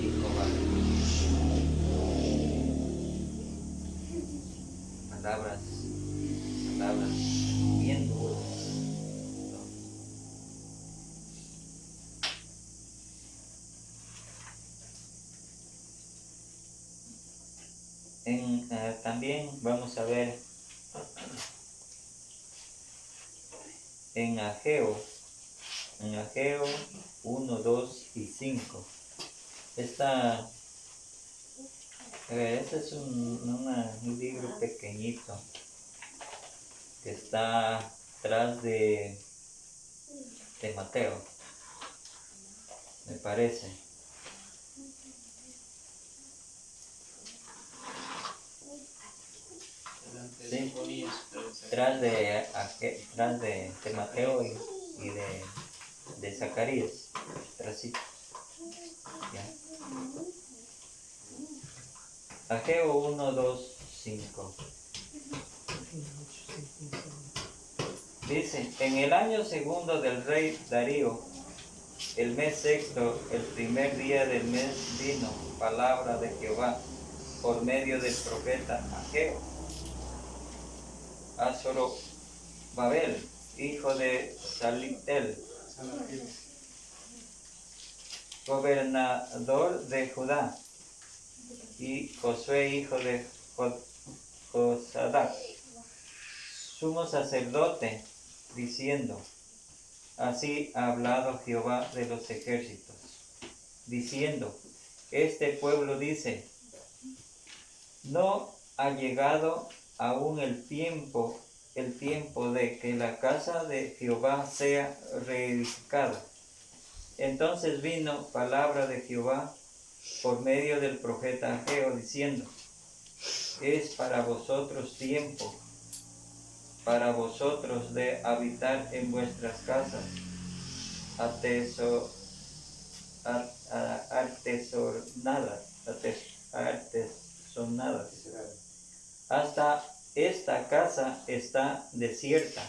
y cobarde. Palabras bien duras, ¿no? También vamos a ver en Ageo 1, 2 y 5. Este es un libro pequeñito que está atrás de Mateo, me parece. Sí, tras de Mateo y de Zacarías, trasito. ¿Ya? Ageo 1, 2, 5. Dice, en el año segundo del rey Darío, el mes sexto, el primer día del mes, vino palabra de Jehová por medio del profeta Ageo a Zorobabel, hijo de Salatiel, gobernador de Judá, y Josué, hijo de Josadac, sumo sacerdote, diciendo, así ha hablado Jehová de los ejércitos, diciendo, este pueblo dice, no ha llegado aún el tiempo de que la casa de Jehová sea reedificada. Entonces vino palabra de Jehová por medio del profeta Ageo, diciendo, es para vosotros tiempo, para vosotros de habitar en vuestras casas, artesonadas. Hasta esta casa está desierta.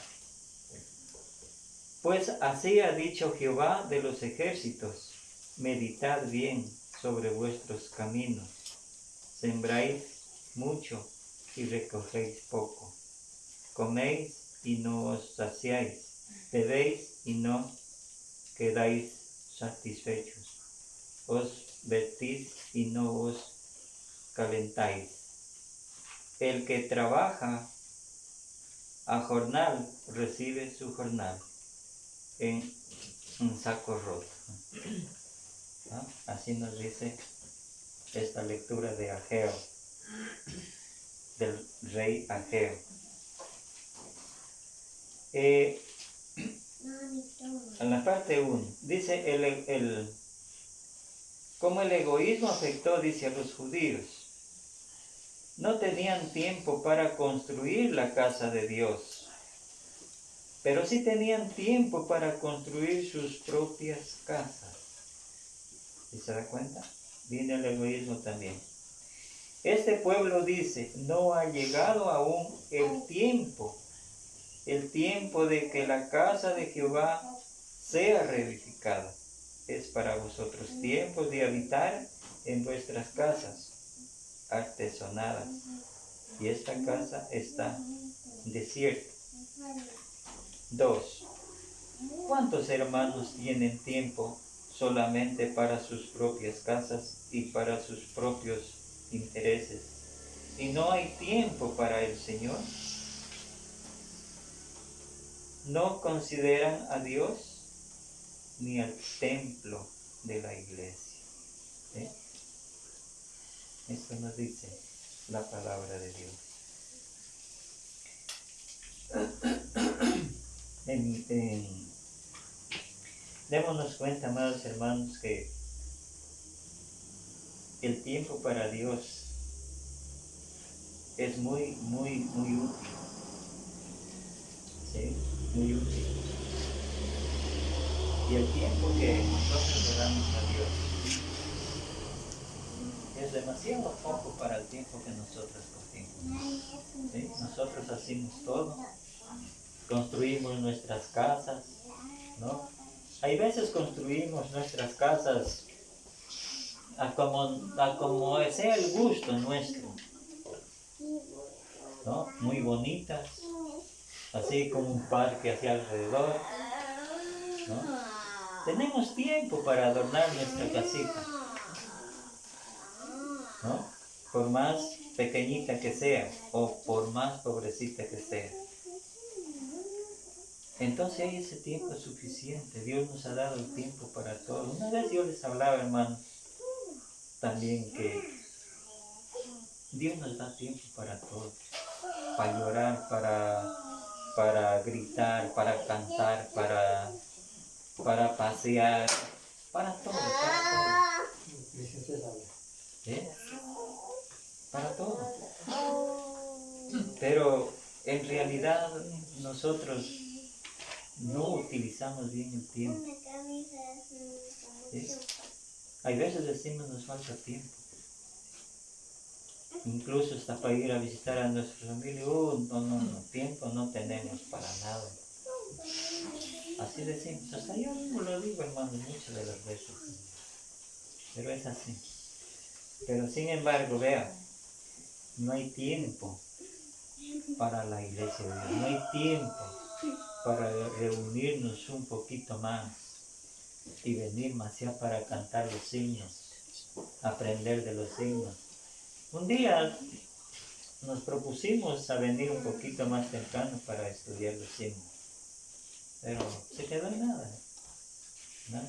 Pues así ha dicho Jehová de los ejércitos, meditad bien sobre vuestros caminos, sembráis mucho y recogéis poco, coméis y no os saciáis, bebéis y no quedáis satisfechos, os vestís y no os calentáis. El que trabaja a jornal recibe su jornal en un saco roto. ¿Ah? Así nos dice esta lectura de Ageo, del rey Ageo. En la parte 1, dice cómo el egoísmo afectó, dice, a los judíos. No tenían tiempo para construir la casa de Dios, pero sí tenían tiempo para construir sus propias casas. ¿Y se da cuenta? Viene el egoísmo también. Este pueblo dice, no ha llegado aún el tiempo de que la casa de Jehová sea reedificada. Es para vosotros tiempos de habitar en vuestras casas artesonadas, y esta casa está desierta. 2. ¿Cuántos hermanos tienen tiempo solamente para sus propias casas y para sus propios intereses, y no hay tiempo para el Señor? No consideran a Dios ni al templo de la iglesia. ¿Eh? Esto nos dice la palabra de Dios. Démonos cuenta, amados hermanos, que el tiempo para Dios es muy, muy, muy útil. ¿Sí? Muy útil. Y el tiempo que nosotros le damos a Dios es demasiado poco para el tiempo que nosotros cogimos. ¿Sí? Nosotros hacemos todo, construimos nuestras casas, ¿no? Hay veces construimos nuestras casas a como sea el gusto nuestro, ¿no? Muy bonitas, así como un parque hacia alrededor, ¿no? Tenemos tiempo para adornar nuestra casita, ¿no? Por más pequeñita que sea o por más pobrecita que sea. Entonces hay ese tiempo suficiente. Dios nos ha dado el tiempo para todo. Una vez yo les hablaba, hermanos, también que Dios nos da tiempo para todo. Para llorar, para gritar, para cantar, para pasear, para todo, para todo. ¿Eh? Para todo. Pero en realidad nosotros no utilizamos bien el tiempo. ¿Sí? Hay veces decimos nos falta tiempo. Incluso hasta para ir a visitar a nuestra familia, no, tiempo no tenemos para nada. Así decimos, hasta yo mismo lo digo, hermano, muchas de las veces. Pero es así. Pero sin embargo, vea, no hay tiempo para la iglesia de Dios, no hay tiempo para reunirnos un poquito más y venir más allá para cantar los himnos, aprender de los himnos. Un día nos propusimos a venir un poquito más temprano para estudiar los himnos, pero se quedó en nada, ¿no?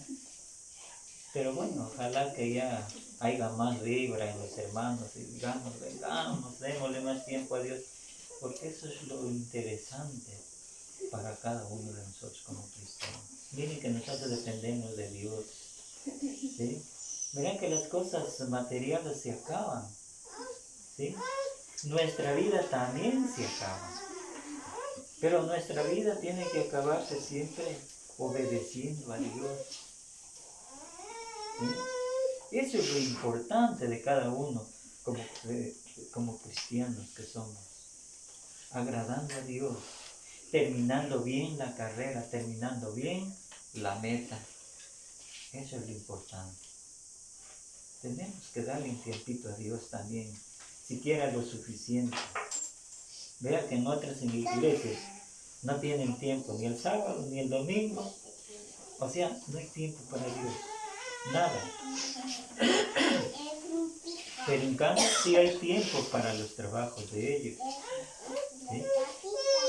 Pero bueno, ojalá que ya haya más vibra en los hermanos y digamos, vengamos, démosle más tiempo a Dios, porque eso es lo interesante para cada uno de nosotros como cristianos. Miren que nosotros dependemos de Dios, ¿sí? Miren que las cosas materiales se acaban, ¿sí? Nuestra vida también se acaba, pero nuestra vida tiene que acabarse siempre obedeciendo a Dios, ¿sí? Eso es lo importante de cada uno como cristianos que somos, agradando a Dios, terminando bien la carrera, terminando bien la meta. Eso es lo importante. Tenemos que darle un tiempito a Dios también, siquiera lo suficiente. Vea que en otras iglesias no tienen tiempo ni el sábado ni el domingo. O sea, no hay tiempo para Dios. Nada. Pero en cambio sí hay tiempo para los trabajos de ellos, ¿sí?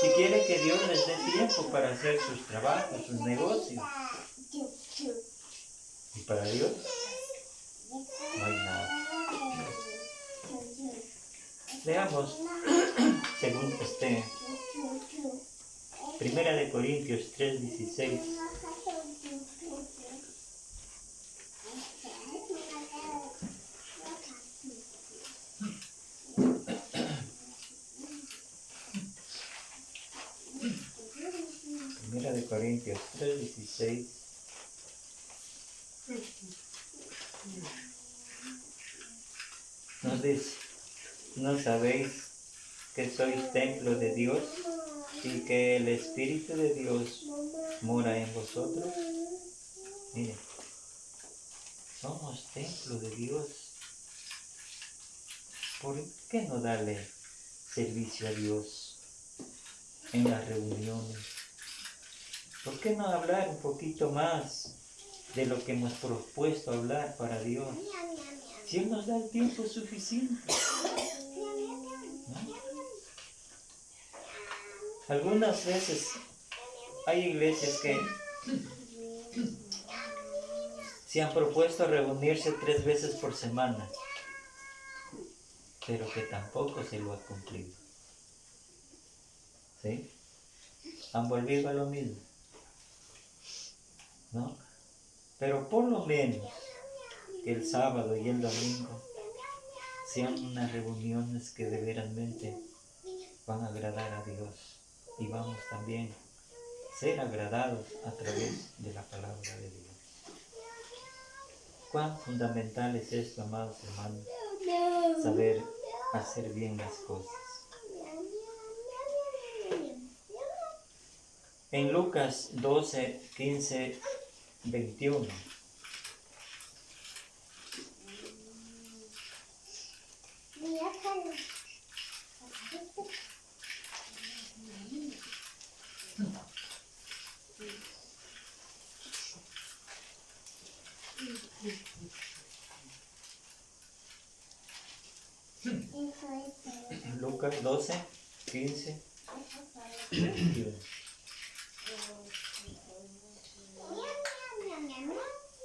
Si quiere que Dios les dé tiempo para hacer sus trabajos, sus negocios. Y para Dios Leamos según Primera de Corintios 3:16. Primera de Corintios 3:16. Nos dice, ¿no sabéis que sois templo de Dios y que el Espíritu de Dios mora en vosotros? Miren, somos templo de Dios. ¿Por qué no darle servicio a Dios en las reuniones? ¿Por qué no hablar un poquito más de lo que hemos propuesto hablar para Dios? Si Él nos da el tiempo suficiente, ¿no? Algunas veces hay iglesias que se han propuesto reunirse 3 veces por semana, pero que tampoco se lo ha cumplido. ¿Sí? Han volvido a lo mismo, ¿no? Pero por lo menos que el sábado y el domingo sean unas reuniones que de veramente van a agradar a Dios y vamos también a ser agradados a través de la palabra de Dios. Cuán fundamental es esto, amados hermanos, saber hacer bien las cosas. En Lucas 12, 15, 21. Lucas 12, 15, 21.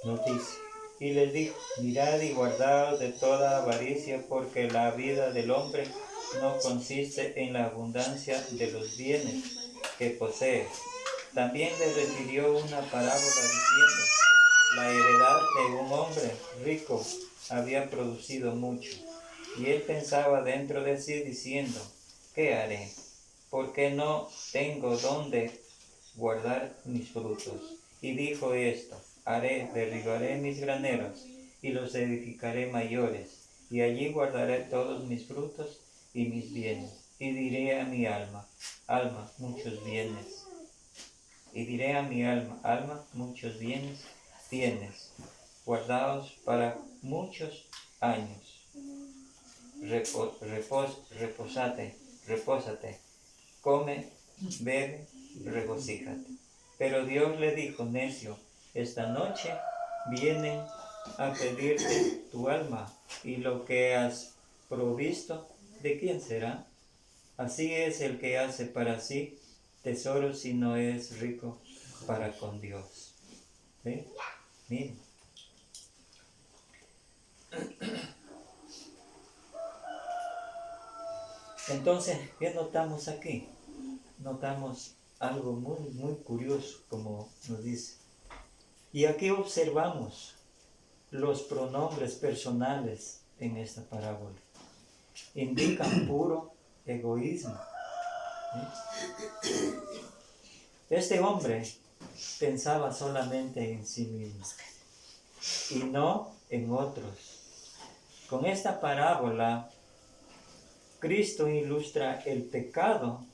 Nos dice, y les dijo, mirad y guardaos de toda avaricia, porque la vida del hombre no consiste en la abundancia de los bienes que posee. También le refirió una parábola diciendo, la heredad de un hombre rico había producido mucho. Y él pensaba dentro de sí diciendo, ¿qué haré? Porque no tengo dónde guardar mis frutos. Y dijo esto, derribaré mis graneros y los edificaré mayores, y allí guardaré todos mis frutos y mis bienes. Y diré a mi alma, alma, muchos bienes. Y diré a mi alma, alma, muchos bienes tienes, guardados para muchos años. Repósate, come, bebe, regocíjate. Pero Dios le dijo, necio, esta noche vienen a pedirte tu alma, y lo que has provisto, ¿de quién será? Así es el que hace para sí tesoros si no es rico para con Dios. ¿Sí? Miren. Entonces, ¿qué notamos aquí? Notamos algo muy, muy curioso, como nos dice. Y aquí observamos los pronombres personales en esta parábola. Indican puro egoísmo. Este hombre pensaba solamente en sí mismo y no en otros. Con esta parábola, Cristo ilustra el pecado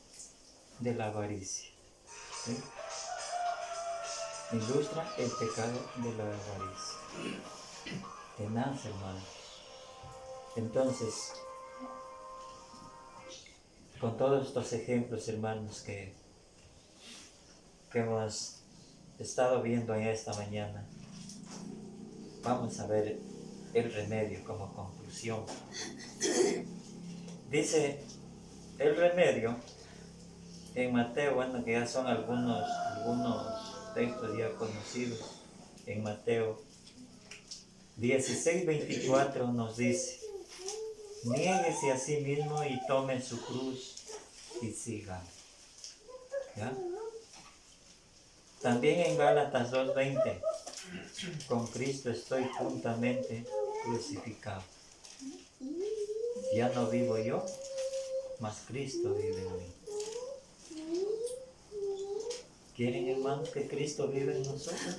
de la avaricia. ¿Sí? Ilustra el pecado de la avaricia. Tenaz, hermanos. Entonces, con todos estos ejemplos, hermanos, que hemos estado viendo en esta mañana, vamos a ver el remedio como conclusión. Dice el remedio en Mateo, bueno, que ya son algunos textos ya conocidos. En Mateo 16:24 nos dice, Niéguese a sí mismo y tome su cruz y siga. ¿Ya? También en Gálatas 2:20, con Cristo estoy juntamente crucificado. Ya no vivo yo, mas Cristo vive en mí. ¿Quieren, hermanos, que Cristo vive en nosotros?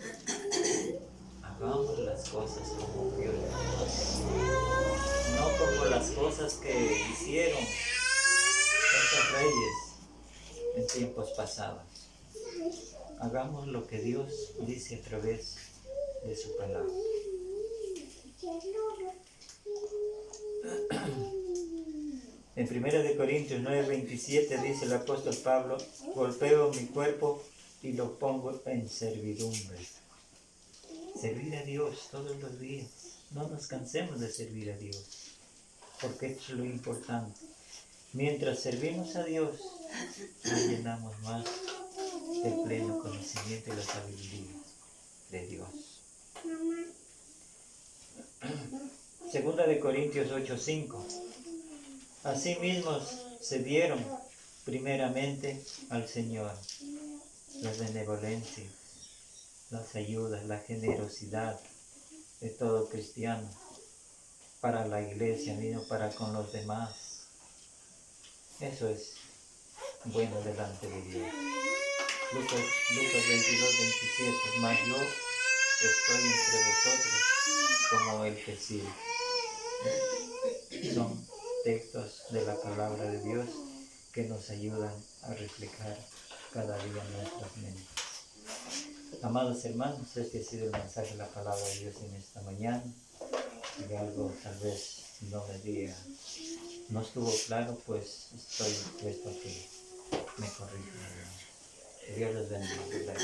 Hagamos las cosas como Dios nos, no como las cosas que hicieron estos reyes en tiempos pasados. Hagamos lo que Dios dice a través de su palabra. En 1 Corintios 9:27 dice el apóstol Pablo, golpeo mi cuerpo y lo pongo en servidumbre. Servir a Dios todos los días. No nos cansemos de servir a Dios, porque esto es lo importante. Mientras servimos a Dios, nos llenamos más del pleno conocimiento y la sabiduría de Dios. Segunda de Corintios 8:5. Asimismo se dieron primeramente al Señor las benevolencias, las ayudas, la generosidad de todo cristiano para la iglesia, no para con los demás. Eso es bueno delante de Dios. Lucas 22:27. Mas yo estoy entre vosotros como el que sirve. Son textos de la palabra de Dios que nos ayudan a reflejar cada día nuestras mentes. Amados hermanos, este ha sido el mensaje de la palabra de Dios en esta mañana. Si algo tal vez no estuvo claro, pues estoy dispuesto a que me corrijan. Que Dios les bendiga.